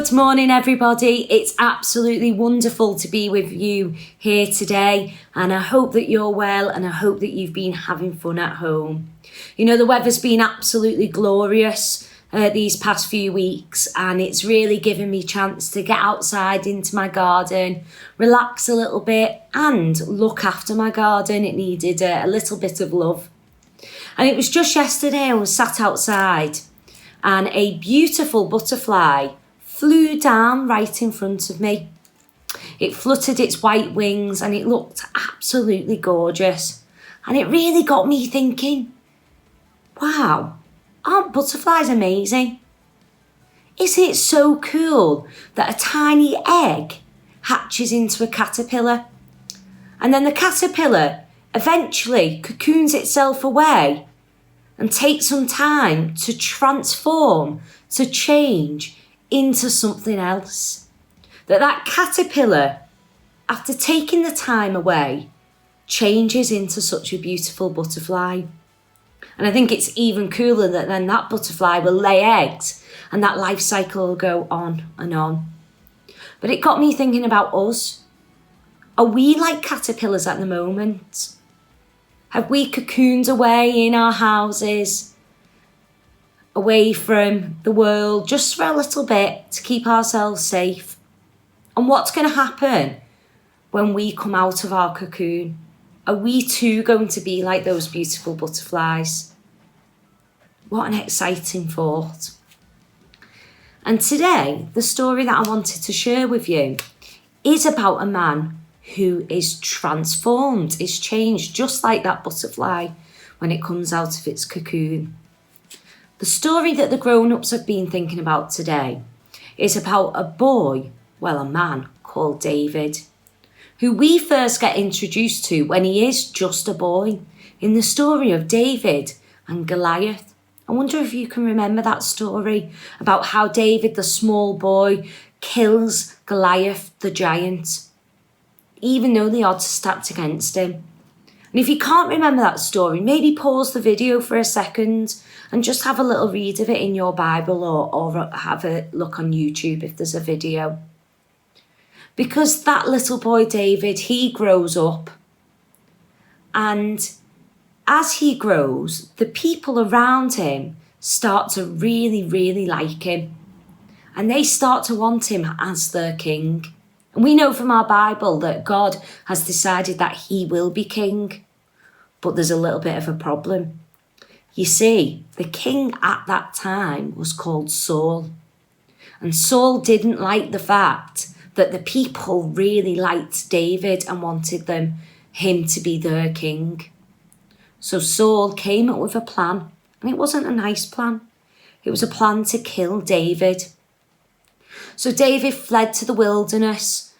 Good morning, everybody. It's absolutely wonderful to be with you here today, and I hope that you're well, and I hope that you've been having fun at home. You know, the weather's been absolutely glorious these past few weeks, and it's really given me a chance to get outside into my garden, relax a little bit, and look after my garden. It needed a little bit of love. And it was just yesterday I was sat outside, and a beautiful butterfly flew down right in front of me. It fluttered its white wings and it looked absolutely gorgeous. And it really got me thinking, wow, aren't butterflies amazing? Isn't it so cool that a tiny egg hatches into a caterpillar? And then the caterpillar eventually cocoons itself away and takes some time to transform, to change into something else. That caterpillar, after taking the time away, changes into such a beautiful butterfly. And I think it's even cooler that then that butterfly will lay eggs and that life cycle will go on and on. But it got me thinking about us. Are we like caterpillars at the moment? Have we cocooned away in our houses, away from the world, just for a little bit to keep ourselves safe? And what's going to happen when we come out of our cocoon? Are we too going to be like those beautiful butterflies? What an exciting thought. And today, the story that I wanted to share with you is about a man who is transformed, is changed, just like that butterfly when it comes out of its cocoon. The story that the grown-ups have been thinking about today is about a man called David, who we first get introduced to when he is just a boy in the story of David and Goliath. I wonder if you can remember that story about how David, the small boy, kills Goliath, the giant, even though the odds are stacked against him. And if you can't remember that story, maybe pause the video for a second and just have a little read of it in your Bible or have a look on YouTube if there's a video. Because that little boy David, he grows up, and as he grows, the people around him start to really, really like him, and they start to want him as their king. And we know from our Bible that God has decided that he will be king. But there's a little bit of a problem. You see, the king at that time was called Saul. And Saul didn't like the fact that the people really liked David and wanted him to be their king. So Saul came up with a plan, and it wasn't a nice plan. It was a plan to kill David. So David fled to the wilderness,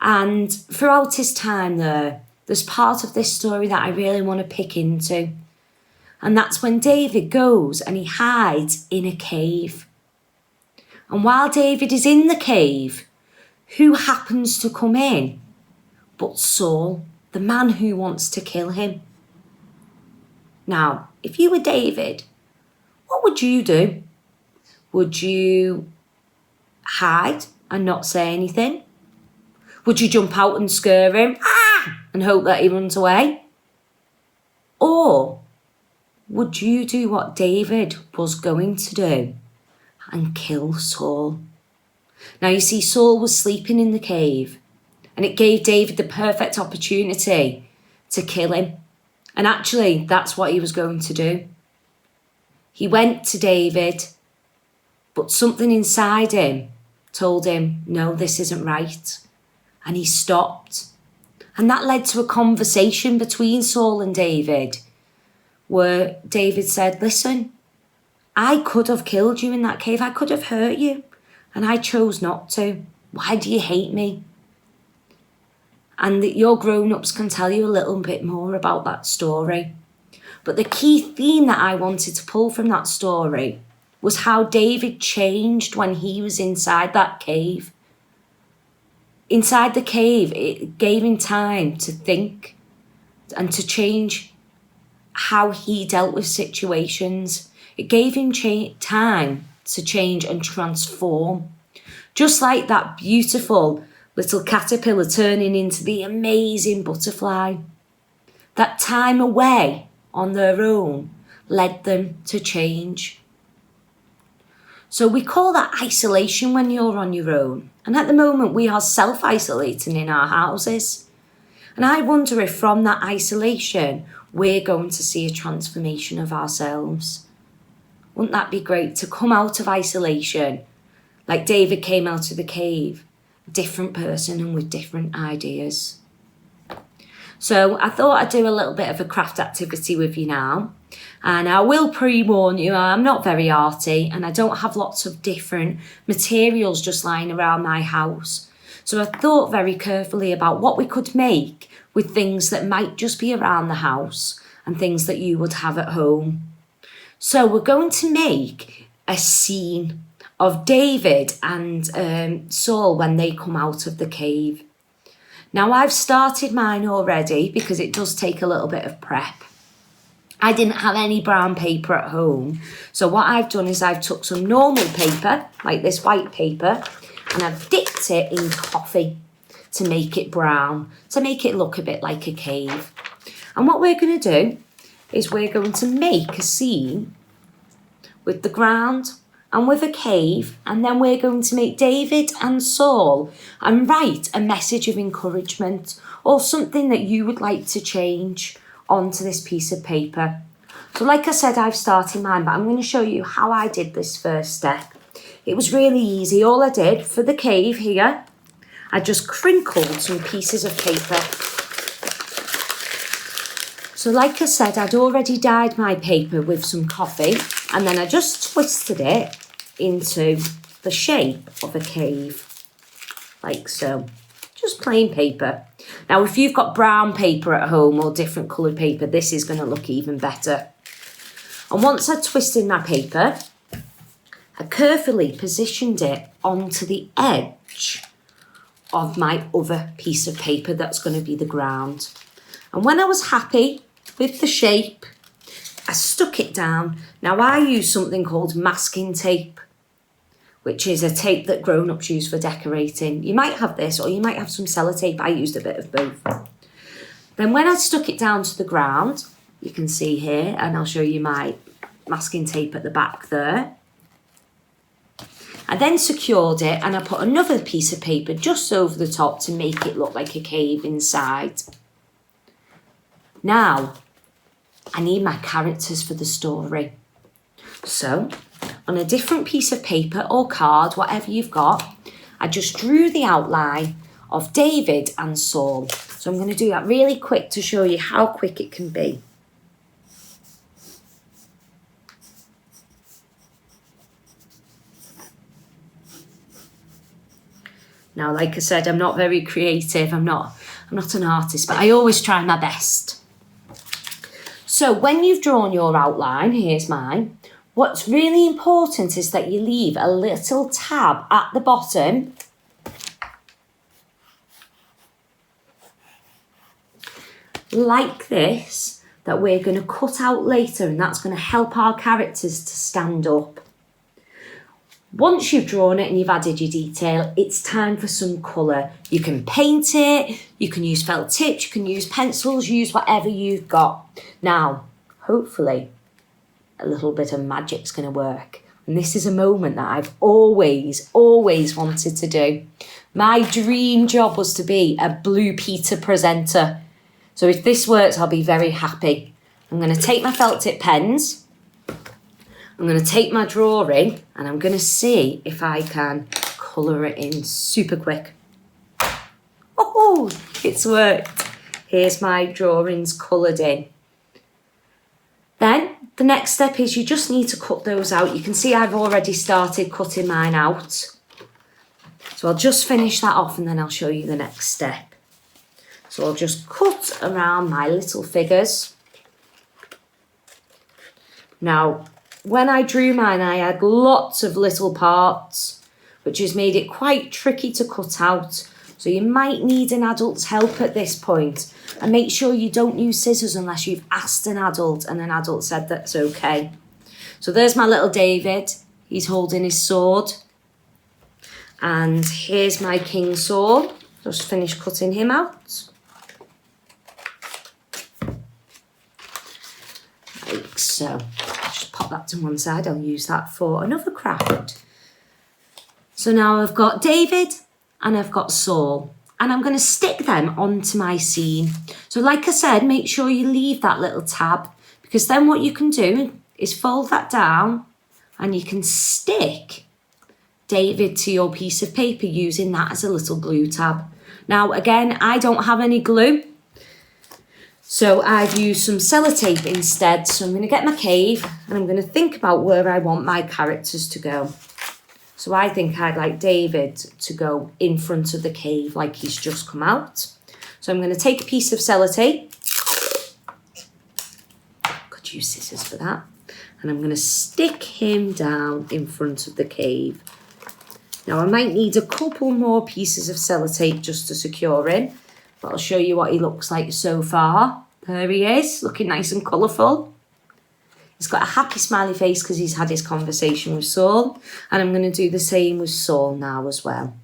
and throughout his time there's part of this story that I really want to pick into. And that's when David goes and he hides in a cave. And while David is in the cave, who happens to come in but Saul, the man who wants to kill him? Now, if you were David, what would you do? Would you hide and not say anything? Would you jump out and scare him and hope that he runs away? Or would you do what David was going to do and kill Saul? Now, you see, Saul was sleeping in the cave, and it gave David the perfect opportunity to kill him. And actually, that's what he was going to do. He went to David, but something inside him told him, no, this isn't right. And he stopped. And that led to a conversation between Saul and David, where David said, listen, I could have killed you in that cave. I could have hurt you, and I chose not to. Why do you hate me? And your grown-ups can tell you a little bit more about that story. But the key theme that I wanted to pull from that story was how David changed when he was inside that cave. Inside the cave, it gave him time to think and to change how he dealt with situations. It gave him time to change and transform Just like that beautiful little caterpillar turning into the amazing butterfly. That time away on their own led them to change. So we call that isolation when you're on your own. And at the moment we are self-isolating in our houses. And I wonder if from that isolation, we're going to see a transformation of ourselves. Wouldn't that be great to come out of isolation, like David came out of the cave, a different person and with different ideas. So I thought I'd do a little bit of a craft activity with you now. And I will pre-warn you, I'm not very arty and I don't have lots of different materials just lying around my house. So I thought very carefully about what we could make with things that might just be around the house and things that you would have at home. So we're going to make a scene of David and Saul when they come out of the cave. Now I've started mine already because it does take a little bit of prep. I didn't have any brown paper at home. So what I've done is I've took some normal paper, like this white paper, and I've dipped it in coffee to make it brown, to make it look a bit like a cave. And what we're going to do is we're going to make a scene with the ground and with a cave, and then we're going to make David and Saul and write a message of encouragement or something that you would like to change onto this piece of paper. So like I said, I've started mine, but I'm going to show you how I did this first step. It was really easy. All I did for the cave here, I just crinkled some pieces of paper. So like I said, I'd already dyed my paper with some coffee, and then I just twisted it into the shape of a cave, like so. Just plain paper. Now, if you've got brown paper at home or different coloured paper, this is going to look even better. And once I twisted my paper, I carefully positioned it onto the edge of my other piece of paper that's going to be the ground. And when I was happy with the shape, I stuck it down. Now, I use something called masking tape, which is a tape that grown-ups use for decorating. You might have this or you might have some sellotape. I used a bit of both. Then when I stuck it down to the ground, you can see here, and I'll show you my masking tape at the back there. I then secured it and I put another piece of paper just over the top to make it look like a cave inside. Now, I need my characters for the story. So, on a different piece of paper or card, whatever you've got, I just drew the outline of David and Saul. So I'm going to do that really quick to show you how quick it can be. Now, like I said, I'm not very creative. I'm not an artist, but I always try my best. So when you've drawn your outline, here's mine. What's really important is that you leave a little tab at the bottom like this that we're going to cut out later, and that's going to help our characters to stand up. Once you've drawn it and you've added your detail, it's time for some colour. You can paint it, you can use felt tips, you can use pencils, use whatever you've got. Now, hopefully, a little bit of magic's going to work. And this is a moment that I've always wanted to do. My dream job was to be a Blue Peter presenter. So if this works, I'll be very happy. I'm going to take my felt tip pens. I'm going to take my drawing and I'm going to see if I can colour it in super quick. Oh, it's worked. Here's my drawings coloured in. Then the next step is you just need to cut those out. You can see I've already started cutting mine out. So I'll just finish that off and then I'll show you the next step. So I'll just cut around my little figures. Now, when I drew mine, I had lots of little parts, which has made it quite tricky to cut out. So you might need an adult's help at this point. And make sure you don't use scissors unless you've asked an adult and an adult said that's okay. So there's my little David. He's holding his sword. And here's my King Saul. Just finished cutting him out. Like so. Just pop that to one side. I'll use that for another craft. So now I've got David and I've got Saul. And I'm going to stick them onto my scene. So like I said, make sure you leave that little tab, because then what you can do is fold that down and you can stick David to your piece of paper using that as a little glue tab. Now again, I don't have any glue, so I've used some sellotape instead. So I'm going to get my cave and I'm going to think about where I want my characters to go. So I think I'd like David to go in front of the cave like he's just come out. So I'm going to take a piece of sellotape. Could use scissors for that. And I'm going to stick him down in front of the cave. Now I might need a couple more pieces of sellotape just to secure him, but I'll show you what he looks like so far. There he is, looking nice and colourful. He's got a happy smiley face because he's had his conversation with Saul. And I'm going to do the same with Saul now as well.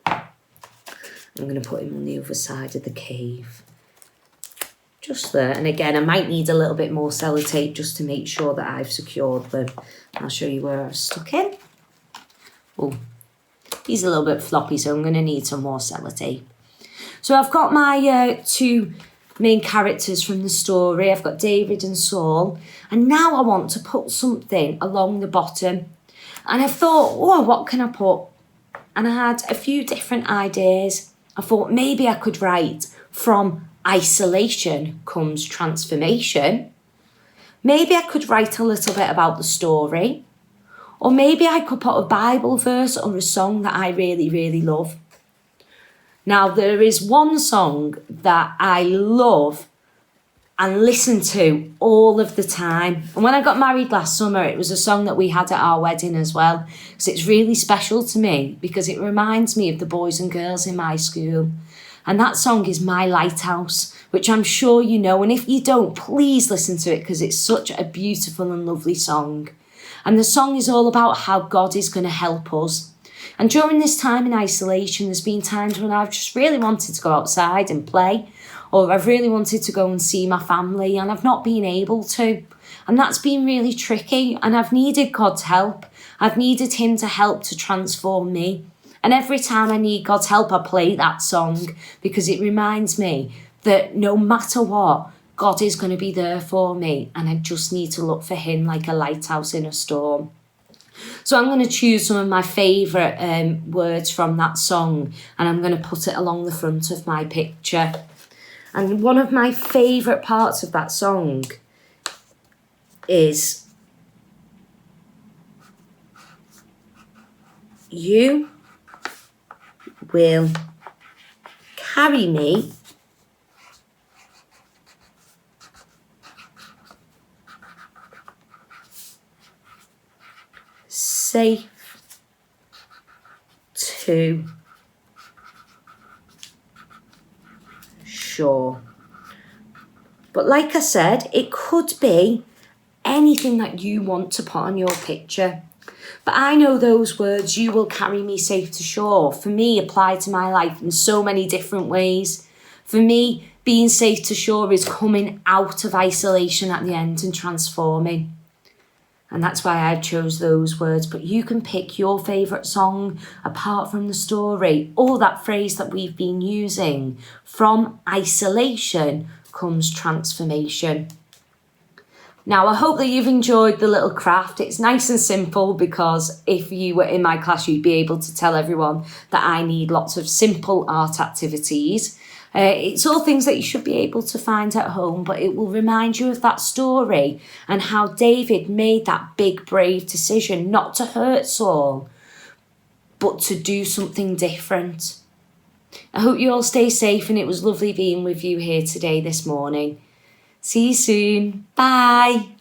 I'm going to put him on the other side of the cave. Just there. And again, I might need a little bit more sellotape just to make sure that I've secured them. I'll show you where I've stuck him. Oh, he's a little bit floppy, so I'm going to need some more sellotape. So I've got my two main characters from the story. I've got David and Saul. And now I want to put something along the bottom. And I thought, oh, what can I put? And I had a few different ideas. I thought maybe I could write, from isolation comes transformation. Maybe I could write a little bit about the story. Or maybe I could put a Bible verse or a song that I really, really love. Now, there is one song that I love and listen to all of the time. And when I got married last summer, it was a song that we had at our wedding as well. Because it's really special to me because it reminds me of the boys and girls in my school. And that song is My Lighthouse, which I'm sure you know. And if you don't, please listen to it because it's such a beautiful and lovely song. And the song is all about how God is going to help us. And during this time in isolation, there's been times when I've just really wanted to go outside and play, or I've really wanted to go and see my family and I've not been able to. And that's been really tricky, and I've needed God's help. I've needed him to help to transform me. And every time I need God's help, I play that song because it reminds me that no matter what, God is going to be there for me, and I just need to look for him like a lighthouse in a storm. So I'm going to choose some of my favourite words from that song, and I'm going to put it along the front of my picture. And one of my favourite parts of that song is, you will carry me safe to shore. But like I said, it could be anything that you want to put on your picture. But I know those words, you will carry me safe to shore, for me apply to my life in so many different ways. For me, being safe to shore is coming out of isolation at the end and transforming. And that's why I chose those words. But you can pick your favourite song apart from the story, or that phrase that we've been using. From isolation comes transformation. Now, I hope that you've enjoyed the little craft. It's nice and simple because if you were in my class, you'd be able to tell everyone that I need lots of simple art activities. It's all things that you should be able to find at home, but it will remind you of that story and how David made that big, brave decision not to hurt Saul, but to do something different. I hope you all stay safe, and it was lovely being with you here today this morning. See you soon. Bye.